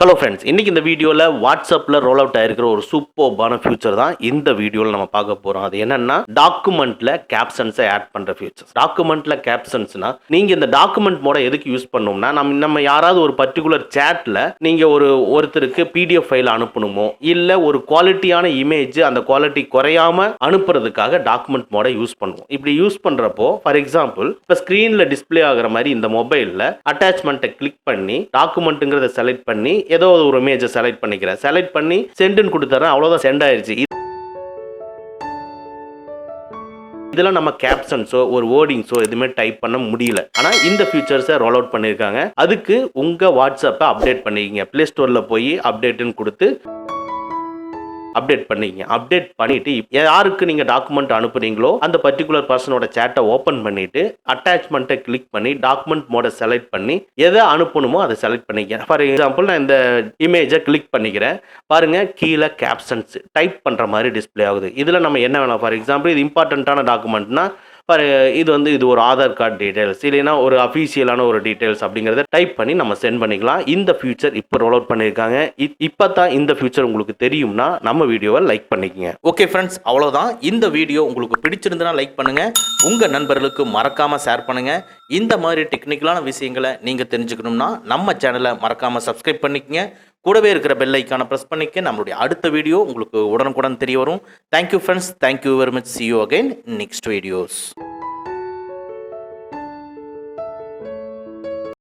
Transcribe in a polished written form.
Hello friends, இன்னைக்கு இந்த வீடியோவில் வாட்ஸ்அப்பில் ரோல் அவுட் ஆயிருக்கிற ஒரு சூப்பர்பான ஃபியூச்சர் தான் இந்த வீடியோவில் நம்ம பார்க்க போகிறோம். அது என்னன்னா டாக்குமெண்ட்டில் கேப்ஷன்ஸை ஆட் பண்ணுற ஃபியூச்சர்ஸ். டாக்குமெண்ட்டில் கேப்ஷன்ஸ்னா நீங்கள் இந்த டாக்குமெண்ட் மோட எதுக்கு யூஸ் பண்ணோம்னா, நம்ம யாராவது ஒரு பர்டிகுலர் சேட்டில் நீங்கள் ஒருத்தருக்கு பிடிஎஃப் ஃபைல் அனுப்பணுமோ இல்லை ஒரு குவாலிட்டியான இமேஜ் அந்த குவாலிட்டி குறையாம அனுப்புறதுக்காக டாக்குமெண்ட் மோட யூஸ் பண்ணுவோம். இப்படி யூஸ் பண்ணுறப்போ ஃபார் எக்ஸாம்பிள் இப்போ ஸ்க்ரீனில் டிஸ்பிளே ஆகிற மாதிரி இந்த மொபைலில் அட்டாச்மெண்ட்டை கிளிக் பண்ணி டாக்குமெண்ட்டுங்கிறத செலக்ட் பண்ணி ஏதோ ஒரு இமேஜை செலக்ட் பண்ணிக்கிறேன். செலக்ட் பண்ணி சென்ட்னு கொடுத்துறேன். அவ்வளோதான், சென்ட் ஆயிடுச்சு. இதெல்லாம் நம்ம கேப்ஷன்ஸோ ஒரு வேர்டிங்ஸோ எதுவுமே டைப் பண்ண முடியல. ஆனால் இந்த ஃபீச்சர்ஸை ரோல் அவுட் பண்ணியிருக்காங்க. அதுக்கு உங்கள் வாட்ஸ்அப்பை அப்டேட் பண்ணிக்கிங்க. ப்ளே ஸ்டோரில் போய் அப்டேட்டுன்னு கொடுத்து அப்டேட் பண்ணிக்கிங்க. அப்டேட் பண்ணிட்டு யாருக்கு நீங்கள் டாக்குமெண்ட் அனுப்புறீங்களோ அந்த பர்டிகுலர் பர்சனோட சேட்டை ஓப்பன் பண்ணிட்டு அட்டாச்மெண்ட்டை கிளிக் பண்ணி டாக்குமெண்ட் மோட செலக்ட் பண்ணி எதை அனுப்பணுமோ அதை செலக்ட் பண்ணிக்கிறேன். ஃபார் எக்ஸாம்பிள் நான் இந்த இமேஜை கிளிக் பண்ணிக்கிறேன். பாருங்க, கீழே கேப்ஷன்ஸ் டைப் பண்ணுற மாதிரி டிஸ்பிளே ஆகுது. இதில் நம்ம என்ன வேணும், ஃபார் எக்ஸாம்பிள் இது இம்பார்ட்டண்ட்டான டாக்குமெண்ட்னா இது ஒரு ஆதார் கார்டு டீடைல்ஸ் இல்லைன்னா ஒரு அஃபீஷியலான ஒரு டீடைல்ஸ் அப்படிங்கிறத டைப் பண்ணி நம்ம சென்ட் பண்ணிக்கலாம். இந்த ஃபியூச்சர் இப்போ ரோல் அவுட் பண்ணியிருக்காங்க. இப்போ தான் இந்த ஃபியூச்சர் உங்களுக்கு தெரியும்னா நம்ம வீடியோவை லைக் பண்ணிக்கங்க. ஓகே ஃப்ரெண்ட்ஸ், அவ்வளோதான். இந்த வீடியோ உங்களுக்கு பிடிச்சிருந்தனா லைக் பண்ணுங்க, உங்க நண்பர்களுக்கு மறக்காம ஷேர் பண்ணுங்க. இந்த மாதிரி டெக்னிக்கலான விஷயங்களை நீங்க தெரிஞ்சுக்கணும்னா நம்ம சேனலை மறக்காம சப்ஸ்கிரைப் பண்ணிக்கங்க. கூடவே இருக்கிற பெல் ஐக்கானை ப்ரெஸ் பண்ணிக்க. நம்மளுடைய அடுத்த வீடியோ உங்களுக்கு உடனுக்குடன் தெரிய வரும். Thank you friends, thank you very much. see you again next videos.